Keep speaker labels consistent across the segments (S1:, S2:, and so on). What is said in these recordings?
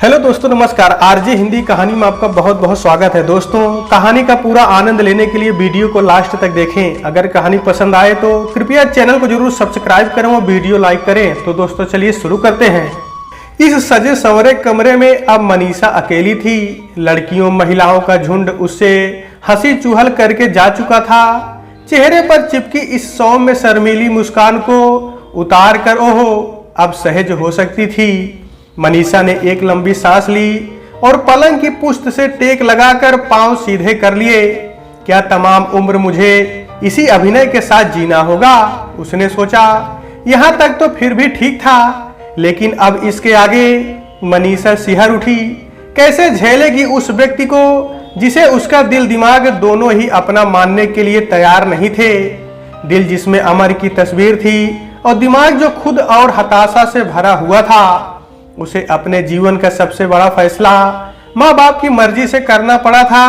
S1: Hello दोस्तों, नमस्कार। RJ Hindi कहानी में आपका बहुत बहुत स्वागत है। दोस्तों, कहानी का पूरा आनंद लेने के लिए वीडियो को लास्ट तक देखें। अगर कहानी पसंद आए तो कृपया चैनल को जरूर सब्सक्राइब करें और वीडियो लाइक करें। तो दोस्तों चलिए शुरू करते हैं। इस सजे संवरे कमरे में अब मनीषा अकेली थी। लड़कियों महिलाओं का झुंड उससे हंसी चूहल करके जा चुका था। चेहरे पर चिपकी इस सौम्य शर्मीली मुस्कान को उतार कर ओहो अब सहज हो सकती थी। मनीषा ने एक लंबी सांस ली और पलंग की पुष्ट से टेक लगाकर पांव सीधे कर लिए। क्या तमाम उम्र मुझे इसी अभिनय के साथ जीना होगा, उसने सोचा। यहां तक तो फिर भी ठीक था, लेकिन अब इसके आगे मनीषा सिहर उठी। कैसे झेलेगी उस व्यक्ति को जिसे उसका दिल दिमाग दोनों ही अपना मानने के लिए तैयार नहीं थे। दिल जिसमें अमर की तस्वीर थी और दिमाग जो खुद और हताशा से भरा हुआ था। उसे अपने जीवन का सबसे बड़ा फैसला माँ बाप की मर्जी से करना पड़ा था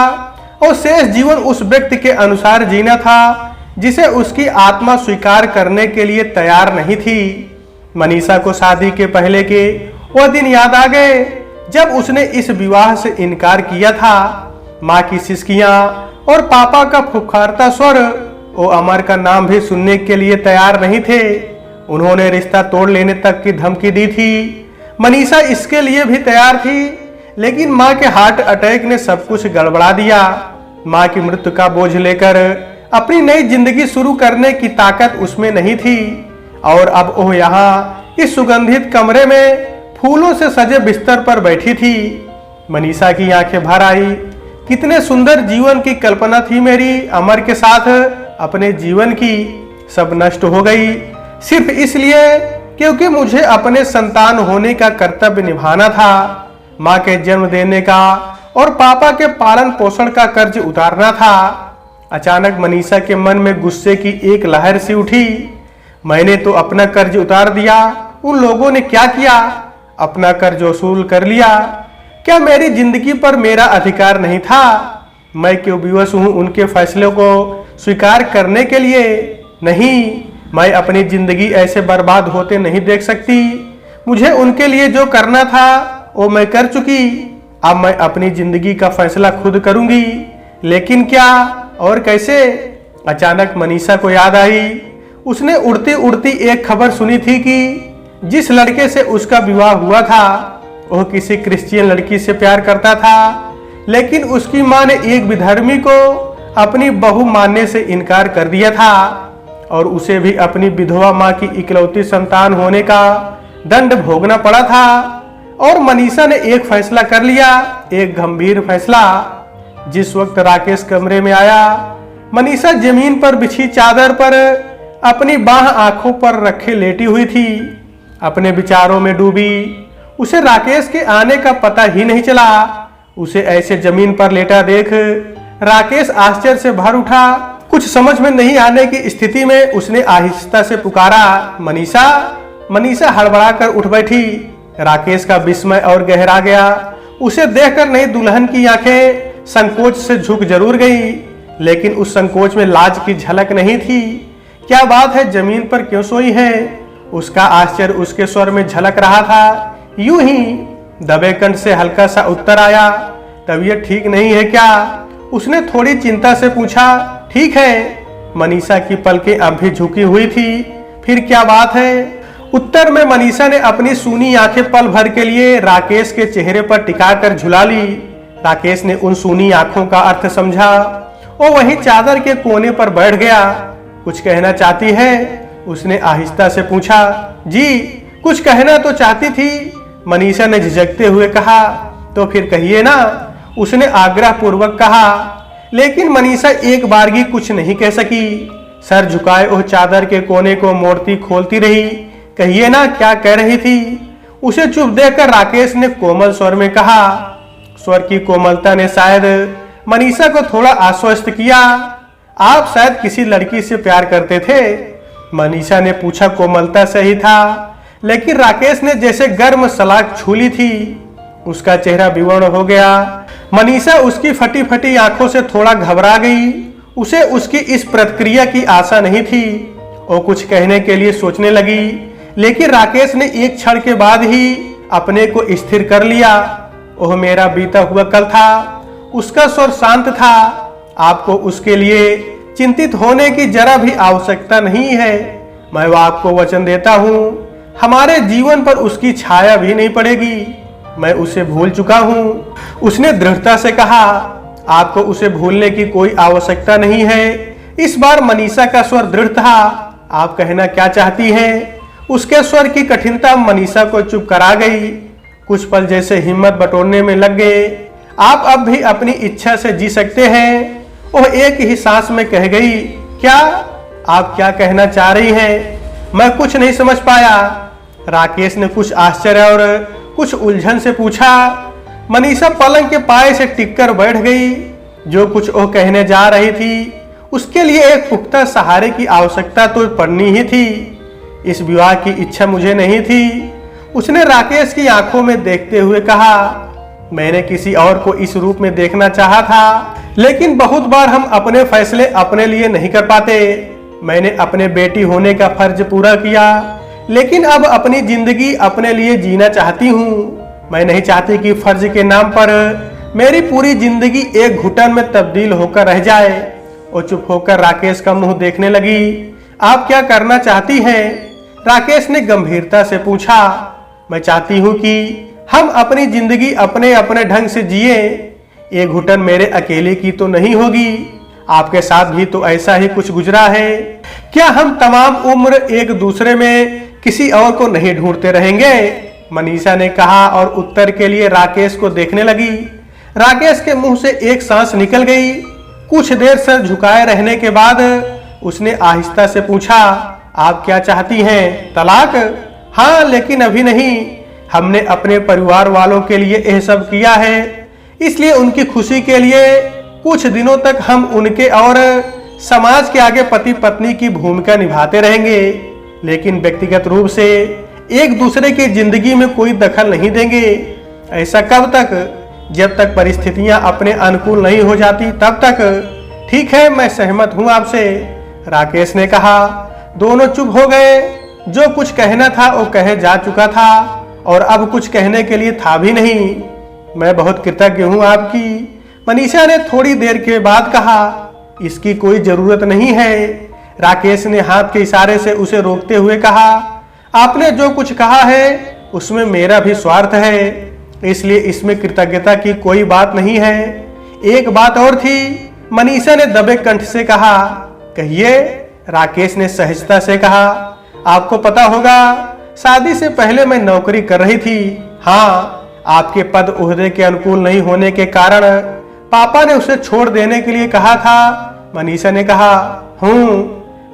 S1: और शेष जीवन उस व्यक्ति के अनुसार जीना था जिसे उसकी आत्मा स्वीकार करने के लिए तैयार नहीं थी। मनीषा को शादी के पहले के वह दिन याद आ गए जब उसने इस विवाह से इनकार किया था। माँ की सिसकियां और पापा का फुफकारता स्वर वो अमर का नाम भी सुनने के लिए तैयार नहीं थे। उन्होंने रिश्ता तोड़ लेने तक की धमकी दी थी। मनीषा इसके लिए भी तैयार थी, लेकिन माँ के हार्ट अटैक ने सब कुछ गड़बड़ा दिया। माँ की मृत्यु का बोझ लेकर अपनी नई जिंदगी शुरू करने की ताकत उसमें नहीं थी। और अब वो यहाँ इस सुगंधित कमरे में फूलों से सजे बिस्तर पर बैठी थी। मनीषा की आंखें भर आई। कितने सुंदर जीवन की कल्पना थी मेरी अमर के साथ। अपने जीवन की सब नष्ट हो गई सिर्फ इसलिए क्योंकि मुझे अपने संतान होने का कर्तव्य निभाना था। माँ के जन्म देने का और पापा के पालन पोषण का कर्ज उतारना था। अचानक मनीषा के मन में गुस्से की एक लहर सी उठी। मैंने तो अपना कर्ज उतार दिया, उन लोगों ने क्या किया? अपना कर्ज वसूल कर लिया। क्या मेरी जिंदगी पर मेरा अधिकार नहीं था? मैं क्यों विवश हूँ उनके फैसलों को स्वीकार करने के लिए? नहीं, मैं अपनी जिंदगी ऐसे बर्बाद होते नहीं देख सकती। मुझे उनके लिए जो करना था वो मैं कर चुकी। अब मैं अपनी जिंदगी का फैसला खुद करूंगी, लेकिन क्या और कैसे? अचानक मनीषा को याद आई। उसने उड़ती उड़ती एक खबर सुनी थी कि जिस लड़के से उसका विवाह हुआ था वह किसी क्रिश्चियन लड़की से प्यार करता था, लेकिन उसकी मां ने एक विधर्मी को अपनी बहू मानने से इनकार कर दिया था और उसे भी अपनी विधवा मां की इकलौती संतान होने का दंड भोगना पड़ा था। और मनीषा ने एक फैसला कर लिया, एक गंभीर फैसला। जिस वक्त राकेश कमरे में आया, मनीषा जमीन पर बिछी चादर पर अपनी बाह आंखों पर रखे लेटी हुई थी, अपने विचारों में डूबी। उसे राकेश के आने का पता ही नहीं चला। उसे ऐसे जमीन पर लेटा देख राकेश आश्चर्य से भर उठा। कुछ समझ में नहीं आने की स्थिति में उसने आहिस्ता से पुकारा, मनीषा। मनीषा हड़बड़ाकर उठ बैठी। राकेश का विस्मय और गहरा गया। उसे देखकर नई दुल्हन की आंखें संकोच से झुक जरूर गई, लेकिन उस संकोच में लाज की झलक नहीं थी। क्या बात है, जमीन पर क्यों सोई है? उसका आश्चर्य उसके स्वर में झलक रहा था। यूं ही दबे कंठ से हल्का सा उत्तर आया, तबीयत ठीक नहीं है क्या? उसने थोड़ी चिंता से पूछा। ठीक है। मनीषा की पलकें अब भी झुकी हुई थी। फिर क्या बात है? उत्तर में मनीषा ने अपनी सूनी आंखें पल भर के लिए राकेश के चेहरे पर टिकाकर झुला ली। राकेश ने उन सूनी आंखों का अर्थ समझा। वो वहीं चादर के कोने पर बैठ गया। कुछ कहना चाहती है? उसने आहिस्ता से पूछा। जी, कुछ कहना तो चाहती थी, मनीषा ने झिझकते हुए कहा। तो फिर कहिए ना, उसने आग्रह पूर्वक कहा। लेकिन मनीषा एक बारगी कुछ नहीं कह सकी। सर झुकाए वो चादर के कोने को मोड़ती खोलती रही। कहिए ना, क्या कह रही थी? उसे चुप देखकर राकेश ने कोमल स्वर में कहा। स्वर की कोमलता ने शायद मनीषा को थोड़ा आश्वस्त किया। आप शायद किसी लड़की से प्यार करते थे? मनीषा ने पूछा। कोमलता से ही था, लेकिन राकेश ने जैसे गर्म सलाख छू ली थी। उसका चेहरा विवर्ण हो गया। मनीषा उसकी फटी फटी आंखों से थोड़ा घबरा गई। उसे उसकी इस प्रतिक्रिया की आशा नहीं थी। वो कुछ कहने के लिए सोचने लगी, लेकिन राकेश ने एक क्षण के बाद ही अपने को स्थिर कर लिया। वह मेरा बीता हुआ कल था। उसका स्वर शांत था। आपको उसके लिए चिंतित होने की जरा भी आवश्यकता नहीं है। मैं आपको वचन देता हूँ, हमारे जीवन पर उसकी छाया भी नहीं पड़ेगी। मैं उसे भूल चुका हूँ। उसने दृढ़ता से कहा, आपको उसे भूलने की कोई आवश्यकता नहीं है। इस बार मनीषा का स्वर दृढ़ था। आप कहना क्या चाहती हैं? उसके स्वर की कठिनता मनीषा को चुप करा गई। कुछ पल जैसे हिम्मत बटोरने में लग गए। आप अब भी अपनी इच्छा से जी सकते हैं। वह एक ही सांस में कह गई, क्या? आप क्या कहना चाह रही हैं? मैं कुछ नहीं समझ पाया। राकेश ने कुछ आश्चर्य और कुछ उलझन से पूछा। मनीषा पलंग के पाए से टिककर बैठ गई। जो कुछ वो कहने जा रही थी उसके लिए एक पुख्ता सहारे की आवश्यकता तो पड़नी ही थी। इस विवाह की इच्छा मुझे नहीं थी। उसने राकेश की आंखों में देखते हुए कहा, मैंने किसी और को इस रूप में देखना चाहा था, लेकिन बहुत बार हम अपने फैसले अपने लिए नहीं कर पाते। मैंने अपने बेटी होने का फर्ज पूरा किया, लेकिन अब अपनी जिंदगी अपने लिए जीना चाहती हूँ। मैं नहीं चाहती कि फर्ज के नाम पर मेरी पूरी जिंदगी एक घुटन में तब्दील होकर रह जाए। वो चुप होकर राकेश का मुंह देखने लगी। आप क्या करना चाहती हैं? राकेश ने गंभीरता से पूछा। मैं चाहती हूँ कि हम अपनी जिंदगी अपने अपने ढंग से जिए। ये घुटन मेरे अकेले की तो नहीं होगी, आपके साथ भी तो ऐसा ही कुछ गुजरा है। क्या हम तमाम उम्र एक दूसरे में किसी और को नहीं ढूंढते रहेंगे? मनीषा ने कहा और उत्तर के लिए राकेश को देखने लगी। राकेश के मुंह से एक सांस निकल गई। कुछ देर सर झुकाए रहने के बाद उसने आहिस्ता से पूछा, आप क्या चाहती हैं? तलाक? हाँ, लेकिन अभी नहीं। हमने अपने परिवार वालों के लिए यह सब किया है, इसलिए उनकी खुशी के लिए कुछ दिनों तक हम उनके और समाज के आगे पति पत्नी की भूमिका निभाते रहेंगे, लेकिन व्यक्तिगत रूप से एक दूसरे की जिंदगी में कोई दखल नहीं देंगे। ऐसा कब तक? जब तक परिस्थितियां अपने अनुकूल नहीं हो जाती तब तक। ठीक है, मैं सहमत हूं आपसे, राकेश ने कहा। दोनों चुप हो गए। जो कुछ कहना था वो कहे जा चुका था और अब कुछ कहने के लिए था भी नहीं। मैं बहुत कृतज्ञ हूं आपकी, मनीषा ने थोड़ी देर के बाद कहा। इसकी कोई जरूरत नहीं है, राकेश ने हाथ के इशारे से उसे रोकते हुए कहा। आपने जो कुछ कहा है उसमें मेरा भी स्वार्थ है, इसलिए इसमें कृतज्ञता की कोई बात नहीं है। एक बात और थी, मनीषा ने दबे कंठ से कहा। कहिए, राकेश ने सहजता से कहा। आपको पता होगा, शादी से पहले मैं नौकरी कर रही थी। हाँ, आपके पद ओहदे के अनुकूल नहीं होने के कारण पापा ने उसे छोड़ देने के लिए कहा था। मनीषा ने कहा।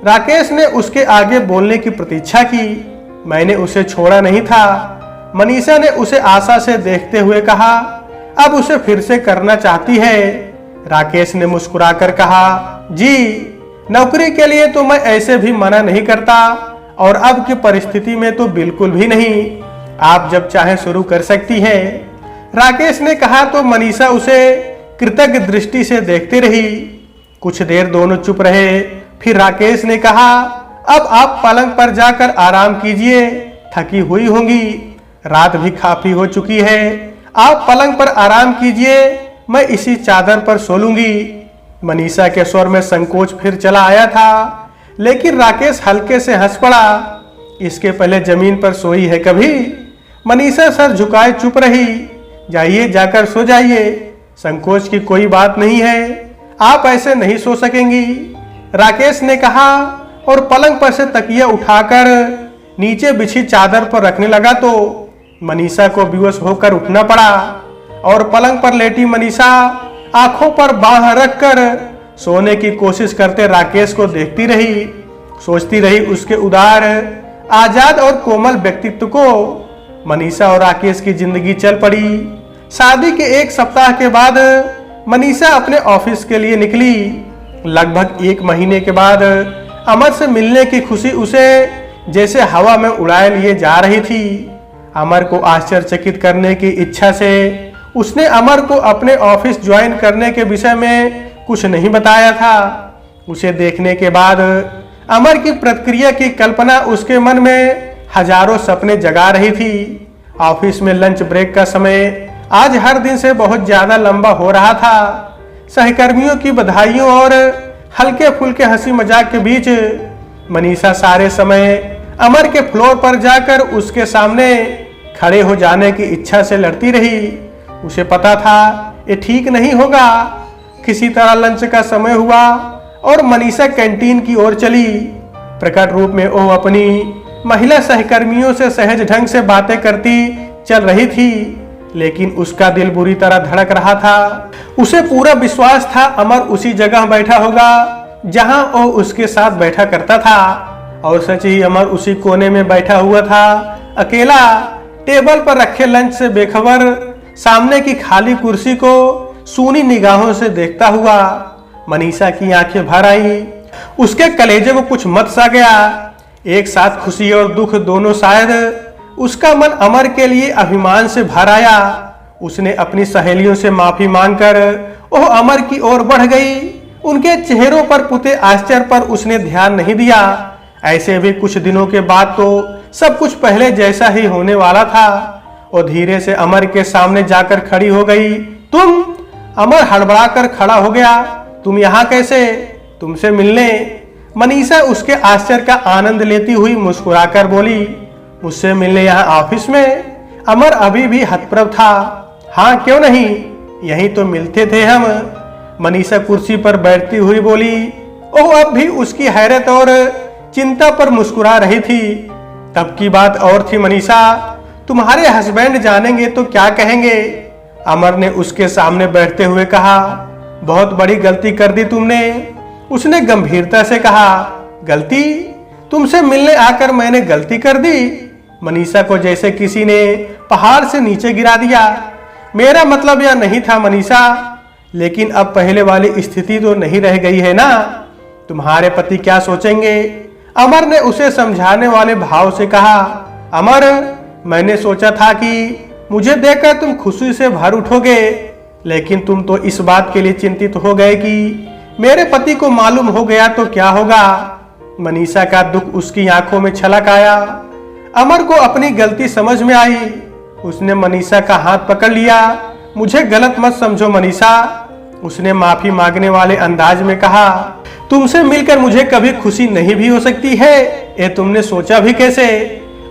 S1: राकेश ने उसके आगे बोलने की प्रतीक्षा की। मैंने उसे छोड़ा नहीं था, मनीषा ने उसे आशा से देखते हुए कहा। अब उसे फिर से करना चाहती है, राकेश ने मुस्कुराकर कहा। जी, नौकरी के लिए तो मैं ऐसे भी मना नहीं करता और अब की परिस्थिति में तो बिल्कुल भी नहीं। आप जब चाहे शुरू कर सकती हैं, राकेश ने कहा तो मनीषा उसे कृतज्ञ दृष्टि से देखती रही। कुछ देर दोनों चुप रहे। फिर राकेश ने कहा, अब आप पलंग पर जाकर आराम कीजिए, थकी हुई होंगी, रात भी काफी हो चुकी है। आप पलंग पर आराम कीजिए, मैं इसी चादर पर सो लूंगी। मनीषा के स्वर में संकोच फिर चला आया था, लेकिन राकेश हल्के से हंस पड़ा। इसके पहले जमीन पर सोई है कभी? मनीषा सर झुकाए चुप रही। जाइए, जाकर सो जाइए, संकोच की कोई बात नहीं है, आप ऐसे नहीं सो सकेंगी, राकेश ने कहा और पलंग पर से तकिया उठाकर नीचे बिछी चादर पर रखने लगा तो मनीषा को बेहोश होकर उठना पड़ा और पलंग पर लेटी मनीषा आंखों पर बांह रखकर सोने की कोशिश करते राकेश को देखती रही, सोचती रही उसके उदार, आजाद और कोमल व्यक्तित्व को। मनीषा और राकेश की जिंदगी चल पड़ी। शादी के एक सप्ताह के बाद मनीषा अपने ऑफिस के लिए निकली। लगभग 1 महीने के बाद अमर से मिलने की खुशी उसे जैसे हवा में उड़ाए लिए जा रही थी। अमर को आश्चर्यचकित करने की इच्छा से उसने अमर को अपने ऑफिस ज्वाइन करने के विषय में कुछ नहीं बताया था। उसे देखने के बाद अमर की प्रतिक्रिया की कल्पना उसके मन में हजारों सपने जगा रही थी। ऑफिस में लंच ब्रेक का समय आज हर दिन से बहुत ज्यादा लंबा हो रहा था। सहकर्मियों की बधाइयों और हल्के फुल्के हंसी मजाक के बीच मनीषा सारे समय अमर के फ्लोर पर जाकर उसके सामने खड़े हो जाने की इच्छा से लड़ती रही। उसे पता था ये ठीक नहीं होगा। किसी तरह लंच का समय हुआ और मनीषा कैंटीन की ओर चली। प्रकट रूप में वो अपनी महिला सहकर्मियों से सहज ढंग से बातें करती चल रही थी, लेकिन उसका दिल बुरी तरह धड़क रहा था। उसे पूरा विश्वास था अमर उसी जगह बैठा होगा जहां वो उसके साथ बैठा करता था, और सच ही अमर उसी कोने में बैठा हुआ था, अकेला, टेबल पर रखे लंच से बेखबर, सामने की खाली कुर्सी को सूनी निगाहों से देखता हुआ। मनीषा की आंखें भर आई। उसके कलेजे को कुछ मत सा गया। एक साथ खुशी और दुख दोनों शायद। उसका मन अमर के लिए अभिमान से भर आया। उसने अपनी सहेलियों से माफी मांगकर वह अमर की ओर बढ़ गई। उनके चेहरों पर पुते आश्चर्य पर उसने ध्यान नहीं दिया। ऐसे भी कुछ दिनों के बाद तो सब कुछ पहले जैसा ही होने वाला था। और धीरे से अमर के सामने जाकर खड़ी हो गई। तुम? अमर हड़बड़ाकर खड़ा हो गया। तुम यहाँ कैसे? तुमसे मिलने। मनीषा उसके आश्चर्य का आनंद लेती हुई मुस्कुराकर बोली, मुझसे मिलने यहाँ ऑफिस में? अमर अभी भी हतप्रभ था। हाँ क्यों नहीं, यही तो मिलते थे हम। मनीषा कुर्सी पर बैठती हुई बोली। ओह, अब भी उसकी हैरत और चिंता पर मुस्कुरा रही थी। तब की बात और थी मनीषा। तुम्हारे हस्बैंड जानेंगे तो क्या कहेंगे? अमर ने उसके सामने बैठते हुए कहा। बहुत बड़ी गलती कर दी तुमने। उसने गंभीरता से कहा। गलती? तुमसे मिलने आकर मैंने गलती कर दी? मनीषा को जैसे किसी ने पहाड़ से नीचे गिरा दिया। मेरा मतलब यह नहीं था मनीषा, लेकिन अब पहले वाली स्थिति तो नहीं रह गई है ना। तुम्हारे पति क्या सोचेंगे? अमर ने उसे समझाने वाले भाव से कहा। अमर, मैंने सोचा था कि मुझे देखकर तुम खुशी से भर उठोगे, लेकिन तुम तो इस बात के लिए चिंतित हो गए कि मेरे पति को मालूम हो गया तो क्या होगा। मनीषा का दुख उसकी आंखों में छलक आया। अमर को अपनी गलती समझ में आई। उसने मनीषा का हाथ पकड़ लिया। मुझे गलत मत समझो मनीषा, उसने माफी मांगने वाले अंदाज में कहा। तुमसे मिलकर मुझे कभी खुशी नहीं भी हो सकती है, ये तुमने सोचा भी कैसे?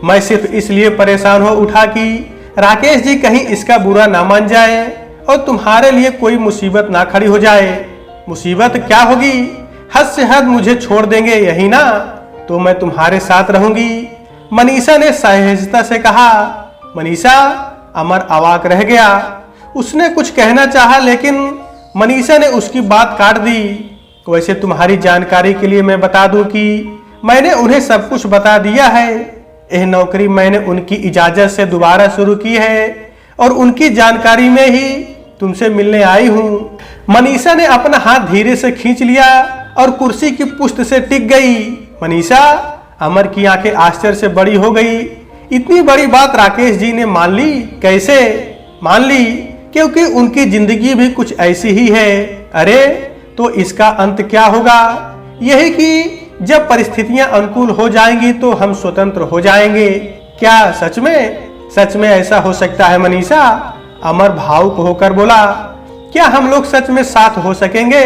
S1: मैं सिर्फ इसलिए परेशान हो उठा कि राकेश जी कहीं इसका बुरा ना मान जाए और तुम्हारे लिए कोई मुसीबत ना खड़ी हो जाए। मुसीबत क्या होगी? हद से हद मुझे छोड़ देंगे यही ना, तो मैं तुम्हारे साथ रहूंगी, मनीषा ने सहजता से कहा। मनीषा? अमर अवाक रह गया। उसने कुछ कहना चाहा, लेकिन मनीषा ने उसकी बात काट दी। वैसे तुम्हारी जानकारी के लिए मैं बता दूं कि मैंने उन्हें सब कुछ बता दिया है। यह नौकरी मैंने उनकी इजाजत से दोबारा शुरू की है और उनकी जानकारी में ही तुमसे मिलने आई हूँ। मनीषा ने अपना हाथ धीरे से खींच लिया और कुर्सी की पुष्ट से टिक गई। मनीषा? अमर की आंखें आश्चर्य से बड़ी हो गई। इतनी बड़ी बात राकेश जी ने मान ली? कैसे मान ली? क्योंकि उनकी जिंदगी भी कुछ ऐसी ही है। अरे तो इसका अंत क्या होगा? यही कि जब परिस्थितियां अनुकूल हो जाएंगी तो हम स्वतंत्र हो जाएंगे। क्या सच में? सच में ऐसा हो सकता है मनीषा? अमर भावुक होकर बोला। क्या हम लोग सच में साथ हो सकेंगे?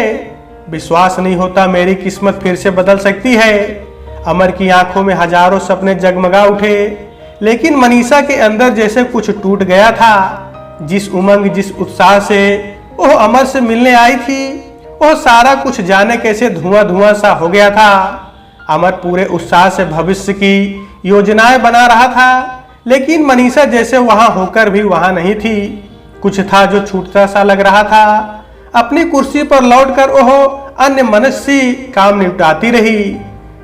S1: विश्वास नहीं होता मेरी किस्मत फिर से बदल सकती है। अमर की आंखों में हजारों सपने जगमगा उठे, लेकिन मनीषा के अंदर जैसे कुछ टूट गया था। जिस उमंग, जिस उत्साह से वह अमर से मिलने आई थी, वह सारा कुछ जाने कैसे धुआं धुआं सा हो गया था। अमर पूरे उत्साह से भविष्य की योजनाएं बना रहा था, लेकिन मनीषा जैसे वहां होकर भी वहां नहीं थी। कुछ था जो छूटता सा लग रहा था। अपनी कुर्सी पर लौटकर वह अन्य मनस्वी काम निपटाती रही।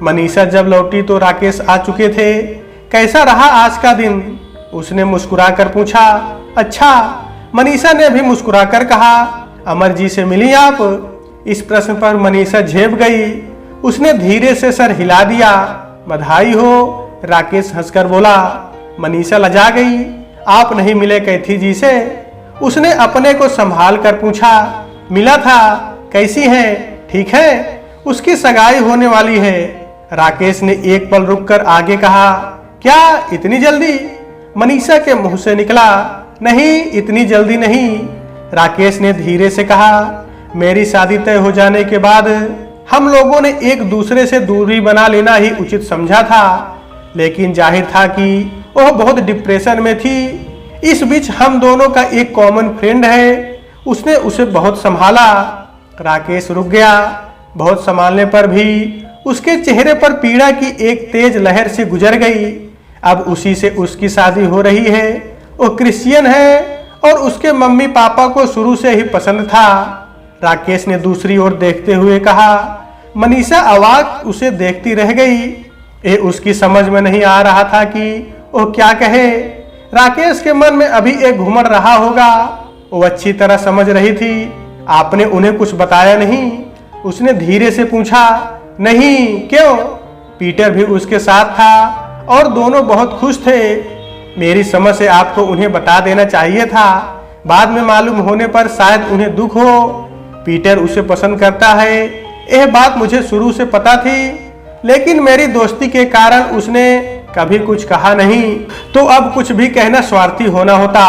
S1: मनीषा जब लौटी तो राकेश आ चुके थे। कैसा रहा आज का दिन? उसने मुस्कुराकर पूछा। अच्छा, मनीषा ने भी मुस्कुराकर कहा। अमर जी से मिली आप? इस प्रश्न पर मनीषा झेप गई। उसने धीरे से सर हिला दिया। बधाई हो, राकेश हंसकर बोला। मनीषा लजा गई। आप नहीं मिले कैथी जी से? उसने अपने को संभाल कर पूछा। मिला था। कैसी हैं? ठीक है, उसकी सगाई होने वाली है। राकेश ने एक पल रुककर आगे कहा। क्या इतनी जल्दी? मनीषा के मुंह से निकला। नहीं, इतनी जल्दी नहीं, राकेश ने धीरे से कहा। मेरी शादी तय हो जाने के बाद हम लोगों ने एक दूसरे से दूरी बना लेना ही उचित समझा था, लेकिन जाहिर था कि वह बहुत डिप्रेशन में थी। इस बीच हम दोनों का एक कॉमन फ्रेंड है, उसने उसे बहुत संभाला। राकेश रुक गया। बहुत संभालने पर भी उसके चेहरे पर पीड़ा की एक तेज लहर से गुजर गई। अब उसी से उसकी शादी हो रही है। वो क्रिश्चियन है और उसके मम्मी पापा को शुरू से ही पसंद था। राकेश ने दूसरी ओर देखते हुए कहा। मनीषा अवाक उसे देखती रह गई। ये उसकी समझ में नहीं आ रहा था कि वो क्या कहे। राकेश के मन में अभी एक घुमड़ रहा होगा। वो अच्छी तरह समझ रही थी। आपने उन्हें कुछ बताया नहीं? उसने धीरे से पूछा। नहीं, क्यों? पीटर भी उसके साथ था और दोनों बहुत खुश थे। मेरी समझ से आपको उन्हें बता देना चाहिए था। बाद में मालूम होने पर शायद उन्हें दुख हो। पीटर उसे पसंद करता है, यह बात मुझे शुरू से पता थी, लेकिन मेरी दोस्ती के कारण उसने कभी कुछ कहा नहीं। तो अब कुछ भी कहना स्वार्थी होना होता।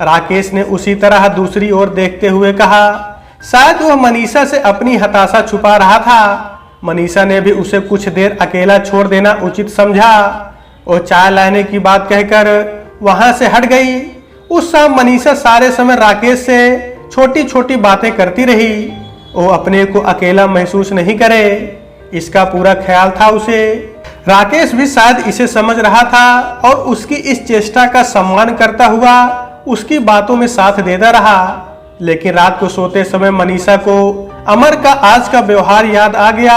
S1: राकेश ने उसी तरह दूसरी ओर देखते हुए कहा। शायद वह मनीषा से अपनी हताशा छुपा रहा था। मनीषा ने भी उसे कुछ देर अकेला छोड़ देना उचित समझा। वो चाय लाने की बात कहकर वहां से हट गई। उस शाम मनीषा सारे समय राकेश से छोटी छोटी बातें करती रही। वो अपने को अकेला महसूस नहीं करे, इसका पूरा ख्याल था उसे। राकेश भी शायद इसे समझ रहा था और उसकी इस चेष्टा का सम्मान करता हुआ उसकी बातों में साथ देता रहा। लेकिन रात को सोते समय मनीषा को अमर का आज का व्यवहार याद आ गया।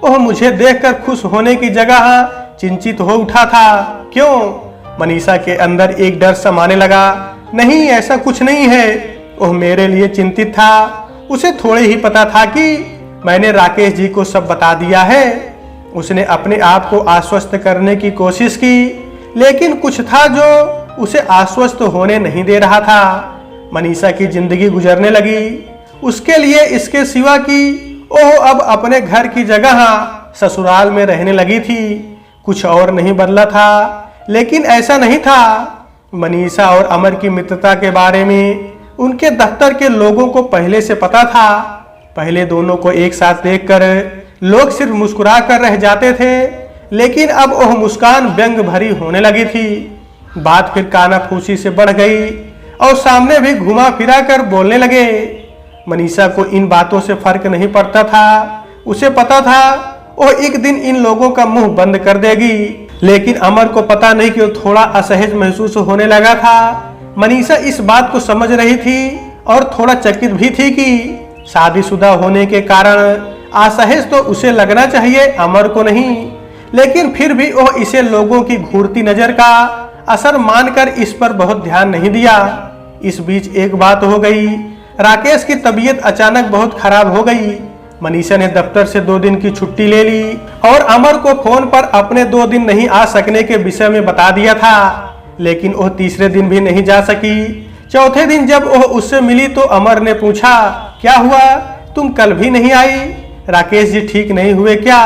S1: वह मुझे देखकर खुश होने की जगह चिंतित हो उठा था। क्यों? मनीषा के अंदर एक डर समाने लगा। नहीं, ऐसा कुछ नहीं है। वह मेरे लिए चिंतित था। उसे थोड़े ही पता था कि मैंने राकेश जी को सब बता दिया है। उसने अपने आप को आश्वस्त करने की कोशिश की, लेकिन कुछ था जो उसे आश्वस्त होने नहीं दे रहा था। मनीषा की जिंदगी गुजरने लगी। उसके लिए इसके सिवा कि ओह अब अपने घर की जगह ससुराल में रहने लगी थी, कुछ और नहीं बदला था। लेकिन ऐसा नहीं था। मनीषा और अमर की मित्रता के बारे में उनके दफ्तर के लोगों को पहले से पता था। पहले दोनों को एक साथ देखकर लोग सिर्फ मुस्कुरा कर रह जाते थे, लेकिन अब वह मुस्कान व्यंग भरी होने लगी थी। बात फिर कानाफूसी से बढ़ गई और सामने भी घुमा फिरा कर बोलने लगे। मनीषा को इन बातों से फर्क नहीं पड़ता था। उसे पता था वो एक दिन इन लोगों का मुंह बंद कर देगी। लेकिन अमर को पता नहीं कि वो थोड़ा असहज महसूस होने लगा था। मनीषा इस बात को समझ रही थी और थोड़ा चकित भी थी कि शादीशुदा होने के कारण असहज तो उसे लगना चाहिए, अमर को नहीं। लेकिन फिर भी वो इसे लोगों की घूरती नजर का असर मानकर इस पर बहुत ध्यान नहीं दिया। इस बीच एक बात हो गई। राकेश की तबीयत अचानक बहुत खराब हो गई। मनीषा ने दफ्तर से 2 दिन की छुट्टी ले ली और अमर को फोन पर अपने 2 दिन नहीं आ सकने के विषय में बता दिया था। लेकिन वह तीसरे दिन भी नहीं जा सकी। चौथे दिन जब वह उससे मिली तो अमर ने पूछा, क्या हुआ, तुम कल भी नहीं आई? राकेश जी ठीक नहीं हुए क्या?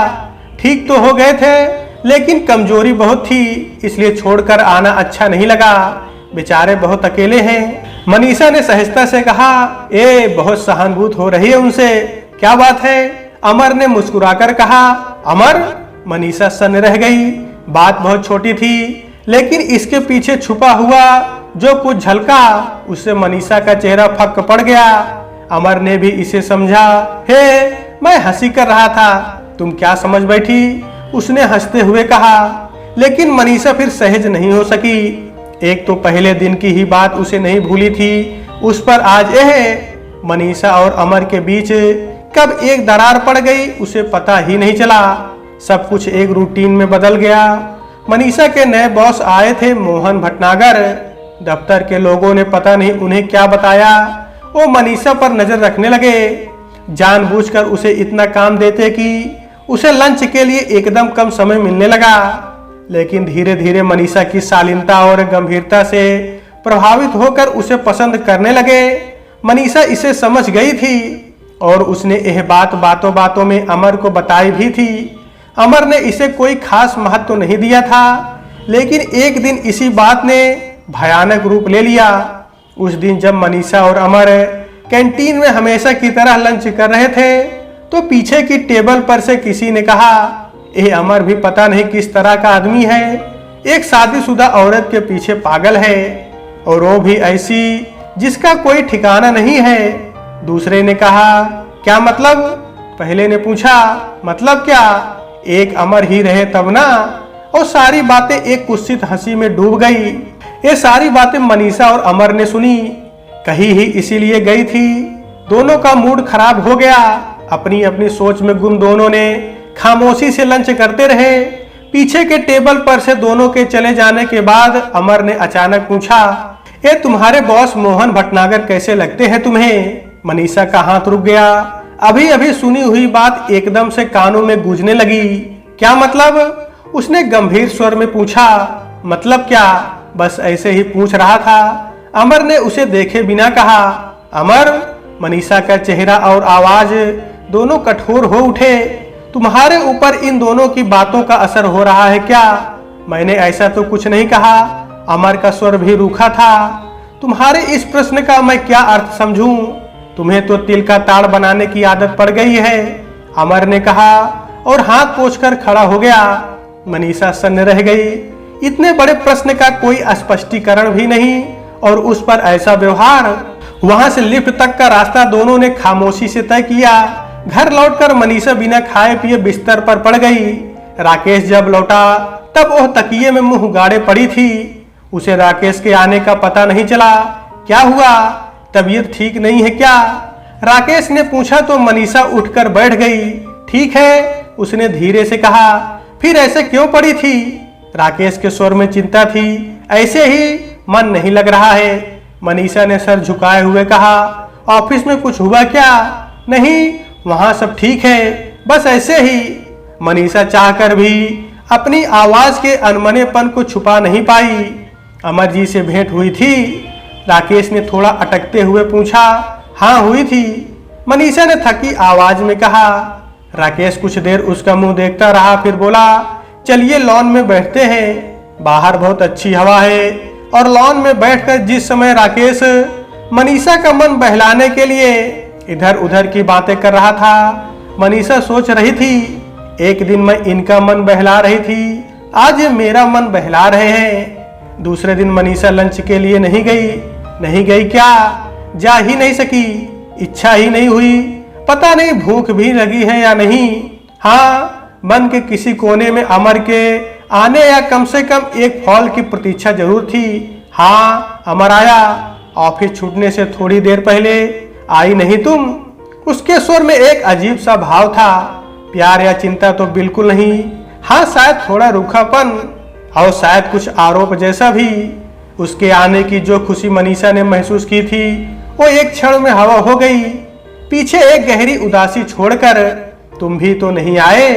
S1: ठीक तो हो गए थे, लेकिन कमजोरी बहुत थी, इसलिए छोड़कर आना अच्छा नहीं लगा। बेचारे बहुत अकेले हैं। मनीषा ने सहजता से कहा। बहुत सहानुभूति हो रही है उनसे, क्या बात है? अमर ने मुस्कुराकर कहा। अमर? मनीषा सन्न रह गई। बात बहुत छोटी थी, लेकिन इसके पीछे छुपा हुआ जो कुछ झलका उससे मनीषा का चेहरा फक पड़ गया। अमर ने भी इसे समझा। मैं हंसी कर रहा था, तुम क्या समझ बैठी? उसने हंसते हुए कहा। लेकिन मनीषा फिर सहज नहीं हो सकी। एक तो पहले दिन की ही बात उसे नहीं भूली थी, उस पर आज मनीषा और अमर के बीच कब एक दरार पड़ गई उसे पता ही नहीं चला। सब कुछ एक रूटीन में बदल गया। मनीषा के नए बॉस आए थे, मोहन भटनागर। दफ्तर के लोगों ने पता नहीं उन्हें क्या बताया, वो मनीषा पर नजर रखने लगे। जानबूझकर उसे इतना काम देते कि उसे लंच के लिए एकदम कम समय मिलने लगा। लेकिन धीरे धीरे मनीषा की शालीनता और गंभीरता से प्रभावित होकर उसे पसंद करने लगे। मनीषा इसे समझ गई थी और उसने यह बात बातों बातों में अमर को बताई भी थी। अमर ने इसे कोई खास महत्व तो नहीं दिया था, लेकिन एक दिन इसी बात ने भयानक रूप ले लिया। उस दिन जब मनीषा और अमर कैंटीन में हमेशा की तरह लंच कर रहे थे तो पीछे की टेबल पर से किसी ने कहा, ये अमर भी पता नहीं किस तरह का आदमी है, एक शादीशुदा औरत के पीछे पागल है और वो भी ऐसी जिसका कोई ठिकाना नहीं है। दूसरे ने कहा, क्या मतलब? पहले ने पूछा, मतलब क्या? एक अमर ही रहे तब ना। और सारी बातें एक कुत्सित हंसी में डूब गई। ये सारी बातें मनीषा और अमर ने सुनी, कही ही इसीलिए गई थी। दोनों का मूड खराब हो गया। अपनी अपनी सोच में गुम दोनों ने खामोशी से लंच करते रहे। पीछे के टेबल पर से दोनों के चले जाने के बाद अमर ने अचानक पूछा, ये तुम्हारे बॉस मोहन भटनागर कैसे लगते हैं तुम्हें? मनीषा का हाथ रुक गया। अभी अभी सुनी हुई बात एकदम से कानों में गूंजने लगी। क्या मतलब? उसने गंभीर स्वर में पूछा। मतलब क्या? बस ऐसे ही पूछ रहा था। अमर ने उसे देखे बिना कहा। अमर? मनीषा का चेहरा और आवाज दोनों कठोर हो उठे। तुम्हारे ऊपर इन दोनों की बातों का असर हो रहा है क्या? मैंने ऐसा तो कुछ नहीं कहा। अमर का स्वर भी रूखा था। तुम्हारे इस प्रश्न का मैं क्या अर्थ समझूं? तुम्हें तो तिल का ताड़ बनाने की आदत पड़ गई है, अमर ने कहा और हाथ पोंछकर खड़ा हो गया। मनीषा सन्न रह गई। इतने बड़े प्रश्न का कोई स्पष्टीकरण भी नहीं और उस पर ऐसा व्यवहार। वहां से लिफ्ट तक का रास्ता दोनों ने खामोशी से तय किया। घर लौटकर मनीषा बिना खाए पिए बिस्तर पर पड़ गई। राकेश जब लौटा तब वह तकिए में मुंह गाड़े पड़ी थी। उसे राकेश के आने का पता नहीं चला। क्या हुआ? तबीयत ठीक नहीं है क्या? राकेश ने पूछा तो मनीषा उठकर बैठ गई। ठीक है, उसने धीरे से कहा। फिर ऐसे क्यों पड़ी थी? राकेश के स्वर में चिंता थी। ऐसे ही, मन नहीं लग रहा है, मनीषा ने सर झुकाए हुए कहा। ऑफिस में कुछ हुआ क्या? नहीं, वहां सब ठीक है, बस ऐसे ही। मनीषा चाहकर भी अपनी आवाज के अनमनेपन को छुपा नहीं पाई। अमर जी से भेंट हुई थी? राकेश ने थोड़ा अटकते हुए पूछा। हाँ, हुई थी, मनीषा ने थकी आवाज में कहा। राकेश कुछ देर उसका मुंह देखता रहा, फिर बोला, चलिए लॉन में बैठते हैं, बाहर बहुत अच्छी हवा है। और लॉन में बैठकर जिस समय राकेश मनीषा का मन बहलाने के लिए इधर उधर की बातें कर रहा था, मनीषा सोच रही थी, एक दिन मैं इनका मन बहला रही थी, आज ये मेरा मन बहला रहे हैं। दूसरे दिन मनीषा लंच के लिए नहीं गई क्या? जा ही नहीं सकी, इच्छा ही नहीं हुई। पता नहीं भूख भी लगी है या नहीं। हाँ, मन के किसी कोने में अमर के आने या कम से कम एक फल की प्रतीक्षा जरूर थी। हाँ, अमर आया। ऑफिस छूटने से थोड़ी देर पहले आई नहीं तुम? उसके स्वर में एक अजीब सा भाव था। प्यार या चिंता तो बिल्कुल नहीं। हाँ, शायद थोड़ा रूखापन और शायद कुछ आरोप जैसा भी। उसके आने की जो खुशी मनीषा ने महसूस की थी वो एक क्षण में हवा हो गई। पीछे एक गहरी उदासी छोड़कर, तुम भी तो नहीं आए?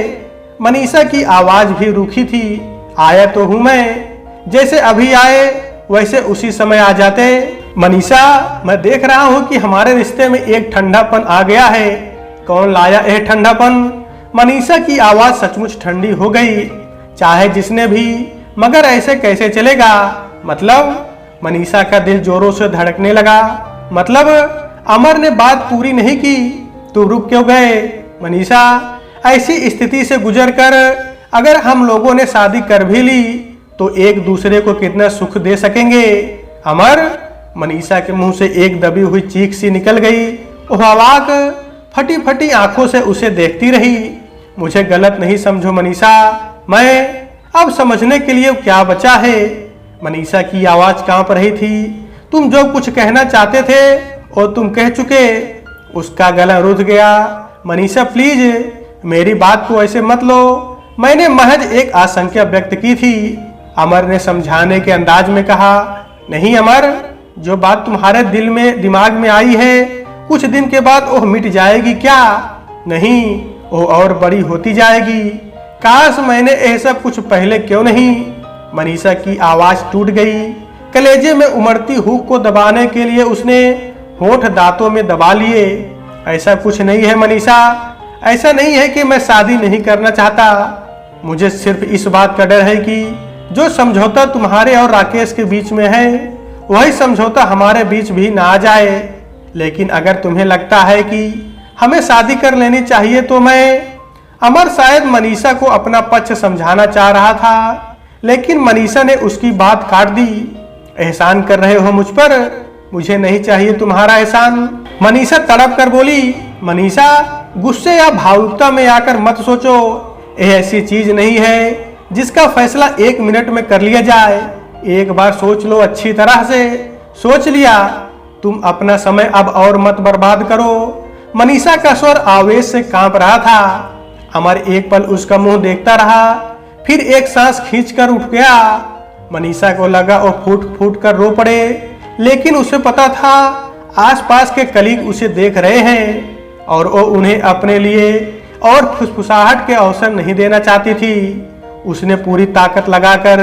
S1: मनीषा की आवाज भी रूखी थी। आया तो हूं मैं, जैसे अभी आए वैसे उसी समय आ जाते। मनीषा, मैं देख रहा हूं कि हमारे रिश्ते में एक ठंडापन आ गया है। कौन लाया यह ठंडापन? मनीषा की आवाज सचमुच ठंडी हो गई। चाहे जिसने भी, मगर ऐसे कैसे चलेगा? मतलब? मनीषा का दिल जोरों से धड़कने लगा। मतलब? अमर ने बात पूरी नहीं की। तुम रुक क्यों गए? मनीषा, ऐसी स्थिति से गुजरकर अगर हम लोगों ने शादी कर भी ली तो एक दूसरे को कितना सुख दे सकेंगे? अमर? मनीषा के मुंह से एक दबी हुई चीख सी निकल गई। वह अवाक फटी फटी आंखों से उसे देखती रही। मुझे गलत नहीं समझो मनीषा, मैं अब समझने के लिए क्या बचा है? मनीषा की आवाज कांप रही थी। तुम जो कुछ कहना चाहते थे और तुम कह चुके। उसका गला रुध गया। मनीषा प्लीज, मेरी बात को ऐसे मत लो, मैंने महज एक आशंका व्यक्त की थी। अमर ने समझाने के अंदाज में कहा। नहीं अमर, जो बात तुम्हारे दिल में दिमाग में आई है कुछ दिन के बाद वो मिट जाएगी क्या? नहीं, वो और बड़ी होती जाएगी। काश मैंने यह सब कुछ पहले क्यों नहीं? मनीषा की आवाज टूट गई। कलेजे में उमड़ती हुक को दबाने के लिए उसने होठ दांतों में दबा लिए। ऐसा कुछ नहीं है मनीषा, ऐसा नहीं है कि मैं शादी नहीं करना चाहता। मुझे सिर्फ इस बात का डर है कि जो समझौता तुम्हारे और राकेश के बीच में है वही समझौता हमारे बीच भी ना आ जाए। लेकिन अगर तुम्हें लगता है कि हमें शादी कर लेनी चाहिए तो मैं। अमर शायद मनीषा को अपना पक्ष समझाना चाह रहा था, लेकिन मनीषा ने उसकी बात काट दी। एहसान कर रहे हो मुझ पर? मुझे नहीं चाहिए तुम्हारा एहसान। मनीषा तड़प कर बोली। मनीषा, गुस्से या भावुकता में आकर मत सोचो। यह ऐसी चीज नहीं है जिसका फैसला 1 मिनट में कर लिया जाए। एक बार सोच लो, अच्छी तरह से सोच लिया। तुम अपना समय अब और मत बर्बाद करो। मनीषा का स्वर आवेश से कांप रहा था। अमर एक पल उसका मुंह देखता रहा, फिर एक सांस खींचकर उठ गया। मनीषा को लगा वो फूट फूट कर रो पड़े, लेकिन उसे पता था आसपास के कलीग उसे देख रहे हैं और वो उन्हें अपने लिए और फुसफुसाहट के अवसर नहीं देना चाहती थी। उसने पूरी ताकत लगाकर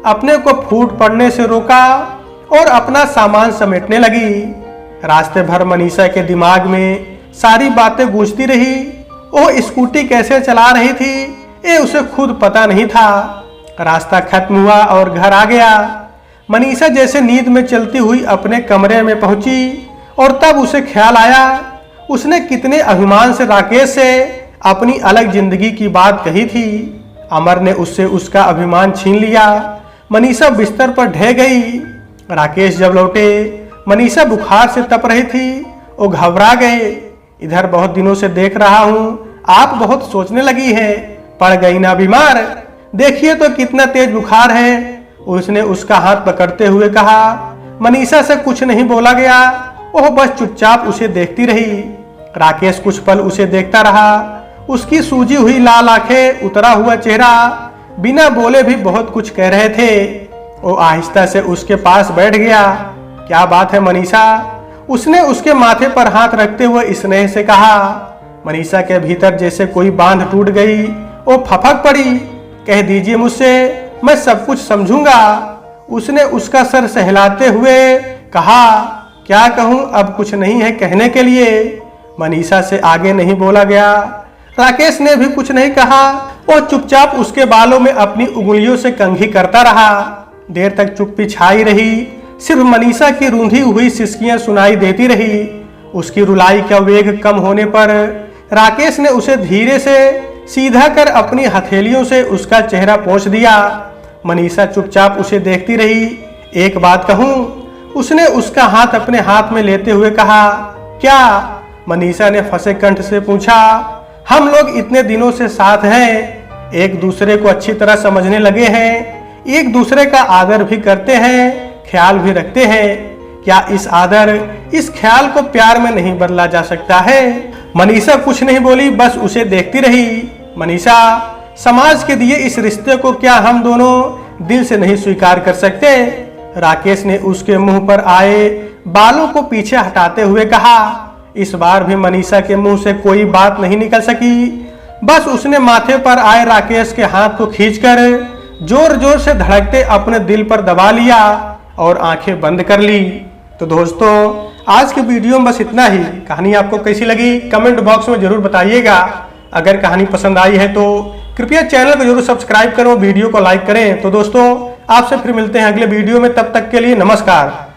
S1: अपने को फूट पड़ने से रोका और अपना सामान समेटने लगी। रास्ते भर मनीषा के दिमाग में सारी बातें गूंजती रही। वो स्कूटी कैसे चला रही थी ये उसे खुद पता नहीं था। रास्ता खत्म हुआ और घर आ गया। मनीषा जैसे नींद में चलती हुई अपने कमरे में पहुंची और तब उसे ख्याल आया उसने कितने अभिमान से राकेश से अपनी अलग जिंदगी की बात कही थी। अमर ने उससे उसका अभिमान छीन लिया। मनीषा बिस्तर पर ढह गई। राकेश जब लौटे, मनीषा बुखार से तप रही थी। वो घबरा गए। इधर बहुत दिनों से देख रहा हूँ आप बहुत सोचने लगी है, पड़ गई ना बीमार? देखिए तो कितना तेज बुखार है। उसने उसका हाथ पकड़ते हुए कहा। मनीषा से कुछ नहीं बोला गया। वह बस चुपचाप उसे देखती रही। राकेश कुछ पल उसे देखता रहा। उसकी सूजी हुई लाल आंखें, उतरा हुआ चेहरा, बिना बोले भी बहुत कुछ कह रहे थे। वो आहिस्ता से उसके पास बैठ गया। क्या बात है मनीषा? उसने उसके माथे पर हाथ रखते हुए स्नेह से कहा। मनीषा के भीतर जैसे कोई बांध टूट गई। वो फपक पड़ी। कह दीजिए मुझसे, मैं सब कुछ समझूंगा। उसने उसका सर सहलाते हुए कहा। क्या कहूं, अब कुछ नहीं है कहने के लिए। मनीषा से आगे नहीं बोला गया। राकेश ने भी कुछ नहीं कहा। वो चुपचाप उसके बालों में अपनी उंगलियों से कंघी करता रहा। देर तक चुप्पी छाई रही। सिर्फ मनीषा की रूंधी हुई सिसकियां सुनाई देती रही। उसकी रुलाई का वेग कम होने पर राकेश ने उसे धीरे से सीधा कर अपनी हथेलियों से उसका चेहरा पोंछ दिया। मनीषा चुपचाप उसे देखती रही। एक बात कहूं? उसने उसका हाथ अपने हाथ में लेते हुए कहा। क्या? मनीषा ने फंसे कंठ से पूछा। हम लोग इतने दिनों से साथ हैं, एक दूसरे को अच्छी तरह समझने लगे हैं, एक दूसरे का आदर भी करते हैं, ख्याल भी रखते हैं। क्या इस आदर, इस ख्याल को प्यार में नहीं बदला जा सकता है? मनीषा कुछ नहीं बोली, बस उसे देखती रही। मनीषा, समाज के दिए इस रिश्ते को क्या हम दोनों दिल से नहीं स्वीकार कर सकते? राकेश ने उसके मुंह पर आए बालों को पीछे हटाते हुए कहा। इस बार भी मनीषा के मुंह से कोई बात नहीं निकल सकी। बस उसने माथे पर आए राकेश के हाथ को खींचकर जोर जोर से धड़कते अपने दिल पर दबा लिया और आंखें बंद कर ली। तो दोस्तों, आज के वीडियो में बस इतना ही। कहानी आपको कैसी लगी कमेंट बॉक्स में जरूर बताइएगा। अगर कहानी पसंद आई है तो कृपया चैनल को जरूर सब्सक्राइब करें और वीडियो को लाइक करें। तो दोस्तों, आपसे फिर मिलते हैं अगले वीडियो में। तब तक के लिए नमस्कार।